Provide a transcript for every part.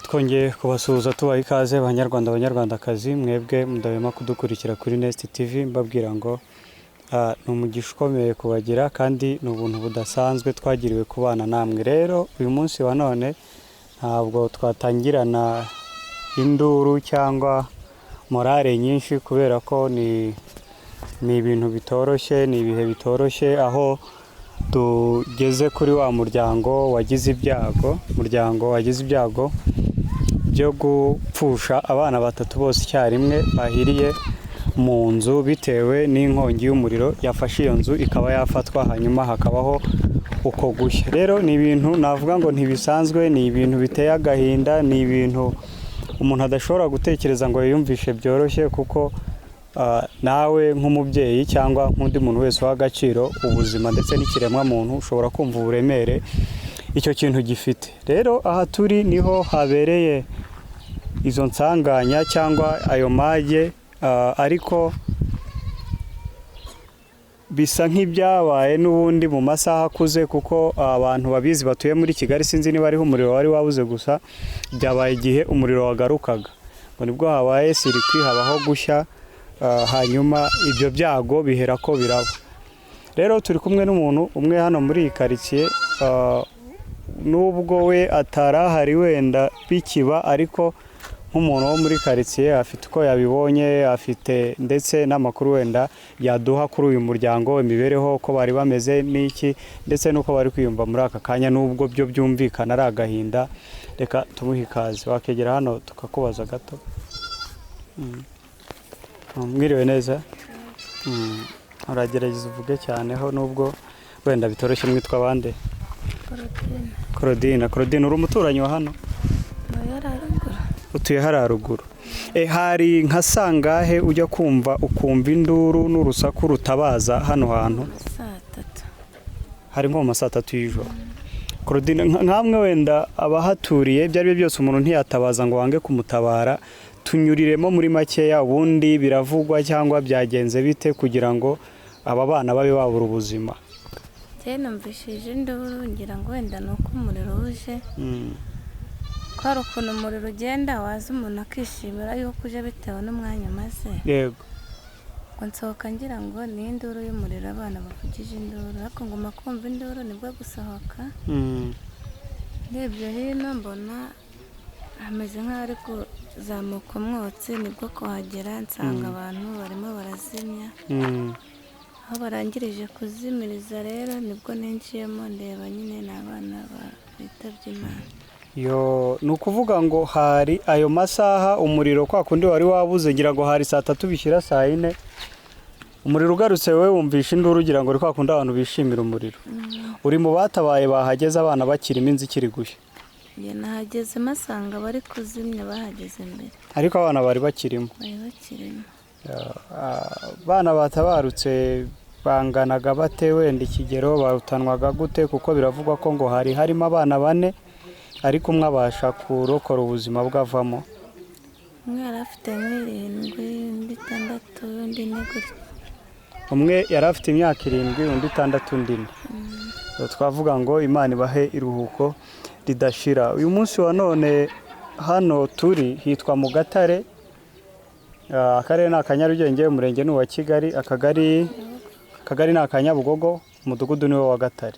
twongeye kubasuhuza tubaha ikaze abanyarwanda abanyarwandakazi mwebwe mudahwema kudukurikira kuri Nest TV mbabwira ngo ni umugisha ukomeye kubagira kandi ni ubuntu budasanzwe twagiriwe kubana namwe. Rero uyu munsi wa none ntabwo twatangirana induru cyangwa morale nyinshi kubera ko ni ibintu bitoroshye, ni ibihe bitoroshye aho tugeze kuri wa muryango wagize ibyago byo gupfusha abana batatu bose icyarimwe bahiriye mu nzu bitewe n'inkongi y'umuriro yafashe iyo nzu ikaba yafatwa hanyuma hakabaho uko gushya. Rero ni ibintu navuga ngo ntibisanzwe, ni ibintu biteye agahinda, ni ibintu umuntu adashobora gutekereza ngo yiyumvishe byoroshye kuko nawe nk'umubyeyi cyangwa nk'undi muntu wese w'agaciro ubuzima ndetse n'ikiremwa muntu ushobora kumva uburemere icyo kintu gifite. Rero aha turi niho habereye izo nsanganya cyangwa ayo mage, ariko bisa nk'ibyabaye n'ubundi mu masaha akuze kuko abantu babizi batuye muri Kigali sinzi niba ariho umuriro wari wabuze gusa byabaye igihe umuriro wagarukaga ngo nibwo habaye sirikwi habaho gushya, hanyuma ibyo byago bihera ko biraba. Rero turi kumwe n'umuntu umwe hano muri iyi karitsiye, nubwo we atarahari wenda bikiba ariko nk'umuntu wo muri karitsiye afite uko yabibonye, afite ndetse n'amakuru wenda yaduha kuri uyu muryango, imibereho uko bari bameze n'iki ndetse n'uko bari kwiyumva muri aka kanya, nubwo byo byumvikana ari agahinda. Reka tumuhe ikaze, wakegera hano tukakubaza gato. Mwiriwe neza? Uragerageza uvuge cyane ho nubwo wenda bitoroshye. Mwitwa bande? Claudine. Claudine uri umuturanyi wa hano? Utuye hari haruguru. Hari nka sangahe ujya kumva ukumva induru n'urusaku rutabaza hano hantu? Hari nko mu saa 3 y'ijoro. Claudine, nkamwe wenda abahaturiye ibyo ari byo byose umuntu ntiyatabaza ngo wange kumutabara, tunyuriremo muri makeya ubundi biravugwa cyangwa byagenze bite kugira ngo aba bana babe babura ubuzima? Numvishije induru ngira ngo wenda nuko umuriro uje, ko hari ukuntu umuriro ugenda waza umuntu akishimira yuko uje bitewe n'umwanya maze. Yego. Ngo nsohoka ngira ngo ni induru y'umuriro, abana bavugije induru, ariko ngoma kumva induru nibwo gusohoka. Ndebye hino mbona hameze nk'aho ari kuzamuka umwotsi, nibwo kuhagera nsanga abantu barimo barazimya. Aho barangirije kuzimiriza rero nibwo ninjiyemo ndeba nyine n'abana bitabye Imana. Ni ukuvuga ngo hari ayo masaha umuriro kwa kundi wari wabuze, ngira ngo hari saa 3 bishyira saa 4, umuriro ugarutse wowe wumvisha induru ugira ngo uri kwa kundi abantu bishimira umuriro. Uri mu batabaye bahageze abana bakirimo inzu ikiri gushya? Nahageze masanga bari kuzimya bahageze mbere, ariko abana bari bakirimo. Bana batabarutse banganaga bate, wenda ikigero barutanwaga gute? Kuko biravugwa ko ngo harimo abana 4 ariko umwe abasha kurokora ubuzima bwavamo. Umwe yari afite 7, undi 6, undi 4 gutyo. Umwe yari afite imyaka 7, undi 6, undi 4. Twavuga ngo Imana ibahe iruhuko ridashira. Uyu munsi wa none hano turi hitwa mu Gatare, akarere ni Akanyarugenge, umurenge ni uwa Kigali, akagari ni Akanyabugogo, umudugudu ni wa Gatare.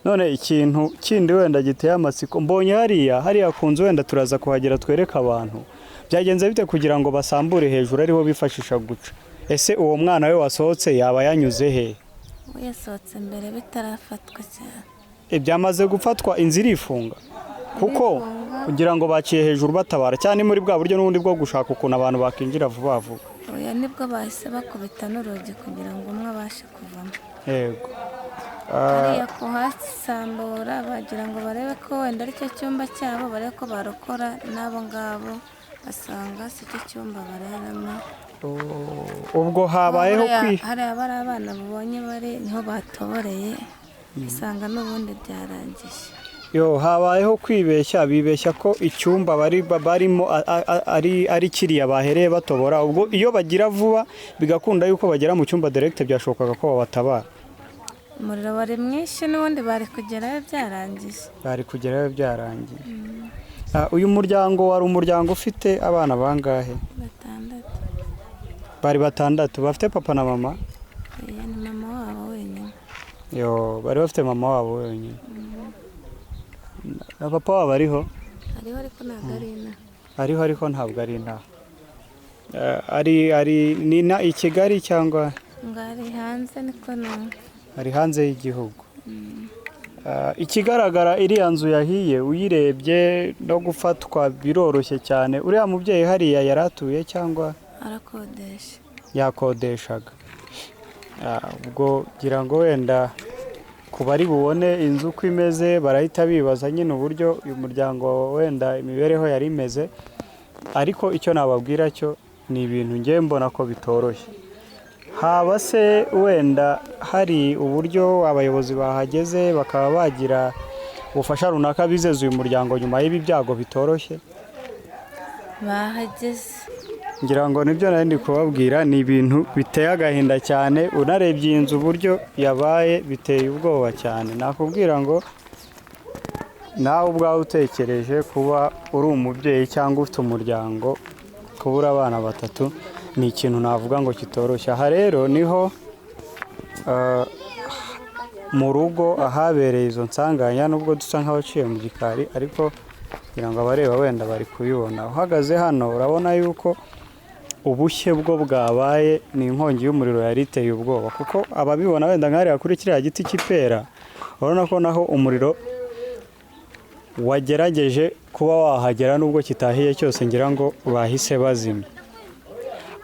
None ikintu kindi wenda giteye amatsiko mbonye hariya kunzu, wenda turaza kuhagera twereka abantu byagenze bite kugira ngo basambure hejuru ariho bifashisha guca. Ese uwo mwana we wasohotse yaba yanyuze he? Yasohotse mbere bitarafatwa cyane. Byamaze gufatwa inzira ifunga kuko kugira ngo baciye hejuru batabara cyane muri bwa buryo n'ubundi bwo gushaka ukuntu abantu bakinjira vuba vuba. Oya, nibwo bahise bakubita n'urugi kugira ngo umwe abashe kuvamo. Yego. Hariya kuhasambura bagira ngo barebe ko wenda aricyo cyumba cyabo, barebe ko barokora n'abo ngabo, basanga si cyo cyumba bararamo. Ubwo habayeho hariya bari abana babonye bari niho batoboreye, usanga n'ubundi byarangiye. Habayeho kwibeshya, bibeshya ko icyumba barimo ari kiriya bahereye batobora. Ubwo iyo bagira vuba bigakunda yuko bagera mu cyumba direct byashobokaga ko babatabara. Umuriro wari mwinshi n'ubundi bari kugerayo byarangiye. Uyu muryango wari umuryango ufite abana bangahe? 6. Bari 6 bafite papa na mama? Ni mama wabo wenyine. Bari bafite mama wabo wenyine. Na papa wabo ariho? Ariho ariko ntabwo ari inaha. Ariho ariko ntabwo ari inaha. Ari ni i Kigali cyangwa? Ngari hanze niko numva. Ari hanze y'igihugu. Ikigaragara iriya nzu yahiye uyirebye no gufatwa biroroshye cyane. Uriya mubyeyi hariya yaratuye cyangwa? Arakodesha. Yakodeshaga. Ubwo gira ngo wenda ku bari bubone inzu uko imeze barahita bibaza nyine uburyo uyu muryango wenda imibereho yari imeze, ariko icyo nababwira cyo ni ibintu ngiye mbona ko bitoroshye. Haba se wenda hari uburyo abayobozi bahageze bakaba bagira ubufasha runaka bizeza uyu muryango nyuma y'ibi byago bitoroshye? Bahageze. Ngira ngo nibyo nari ndi kubabwira, ni ibintu biteye agahinda cyane. Unarebye iyi nzu uburyo yabaye biteye ubwoba cyane. Nakubwira ngo nawe ubwawe utekereje kuba uri umubyeyi cyangwa ufite umuryango, kubura abana 3 ni ikintu navuga ngo kitoroshye. Aha rero niho mu rugo ahabereye izo nsanganya, nubwo dusa nk'abaciye mu gikari, ariko kugira ngo abareba wenda bari kubibona. Uhagaze hano urabona yuko ubushye bwo bwabaye, ni inkongi y'umuriro yari iteye ubwoba, kuko ababibona wenda nk'ariya kuri kiriya giti cy'ipera urabona ko naho umuriro wagerageje kuba wahagera nubwo kitahiye cyose, ngira ngo bahise bazimya.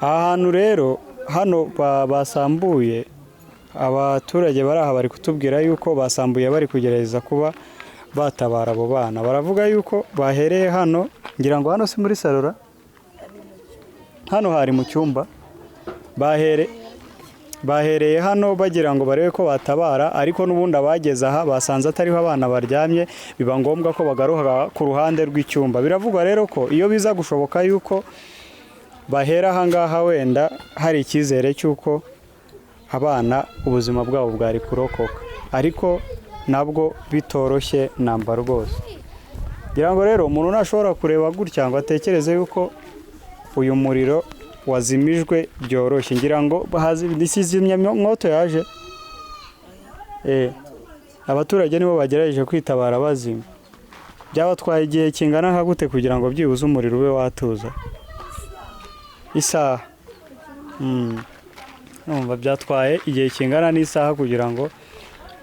Aha hantu rero hano basambuye, abaturage bari aha bari kutubwira yuko basambuye bari kugerageza kuba batabara abo bana. Baravuga yuko bahereye hano, ngira ngo hano si muri salora, hano hari mu cyumba, bahereye hano bagira ngo barebe ko batabara, ariko n'ubundi abageze aha basanze atariho abana baryamye, biba ngombwa ko bagaruka ku ruhande rw'icyumba. Biravugwa rero ko iyo biza gushoboka yuko bahera aha ngaha wenda hari icyizere cy'uko abana ubuzima bwabo bwari kurokoka, ariko nabwo bitoroshye namba rwose. Ngira ngo rero umuntu ntashobora kureba gutya ngo atekereze yuko uyu muriro wazimijwe byoroshye. Ngira ngo nisizimya mwoto yaje, abaturage nibo bagerageje kwitabara bazimya. Byabatwaye igihe kingana nka gute kugira ngo byibuze umuriro ube watuza? Isaha. Numva byatwaye igihe kingana n'isaha kugira ngo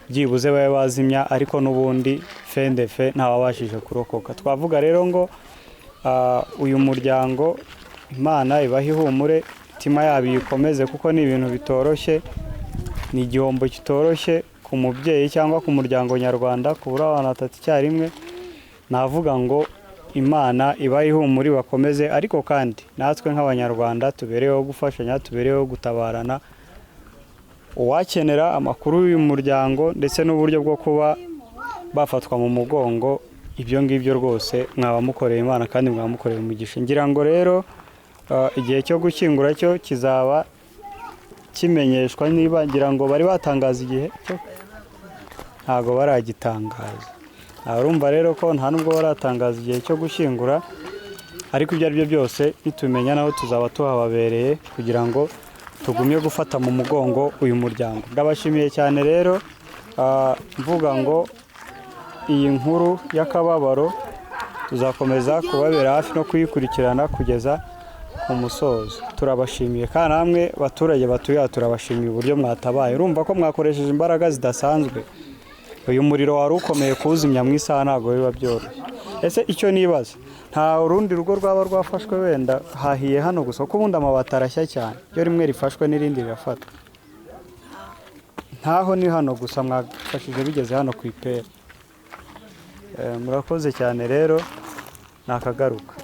byibuze babe bazimya, ariko n'ubundi fendefe ntawabashije kurokoka. Twavuga rero ngo uyu muryango Imana ibahe ihumure, imitima yabo ikomeze, kuko ni ibintu bitoroshye, ni igihombo kitoroshye ku mubyeyi cyangwa ku muryango nyarwanda kubura abana 3 icyarimwe. Navuga ngo Imana ibahe ihumure bakomeze, ariko kandi natwe nk'abanyarwanda tubereyeho gufashanya, tubereyeho gutabarana. Uwakenera amakuru y'uyu muryango ndetse n'uburyo bwo kuba bafatwa mu mugongo, ibyo ngibyo rwose mwaba mukoreye Imana kandi mwaba mukoreye umugisha. Ngira ngo rero igihe cyo gushyingura cyo kizaba kimenyeshwa, niba ngira ngo bari batangaza igihe cyo, ntago baragitangaza. Urumva rero ko nta nubwo baratangaza igihe cyo gushyingura, ariko ibyo ari byo byose nitumenya naho tuzaba tuhababereye kugira ngo tugumye gufata mu mugongo uyu muryango. Ndabashimiye cyane rero, mvuga ngo iyi nkuru y'akababaro tuzakomeza kubabera hafi no kuyikurikirana kugeza ku musozo. Turabashimiye kandi namwe baturage batuye turabashimiye uburyo mwatabaye. Urumva ko mwakoresheje imbaraga zidasanzwe. Uyu muriro wari ukomeye kuwuzimya mu isaha ntago biba byoroshye. Ese icyo nibaza, nta urundi rugo rwaba rwafashwe wenda hahiye hano gusa, kuko ubundi amabati arashya cyane, iyo rimwe rifashwe n'irindi rirafatwa? Ntaho ni hano gusa mwafashije bigeze hano ku ipera. Murakoze cyane rero, nakagaruka.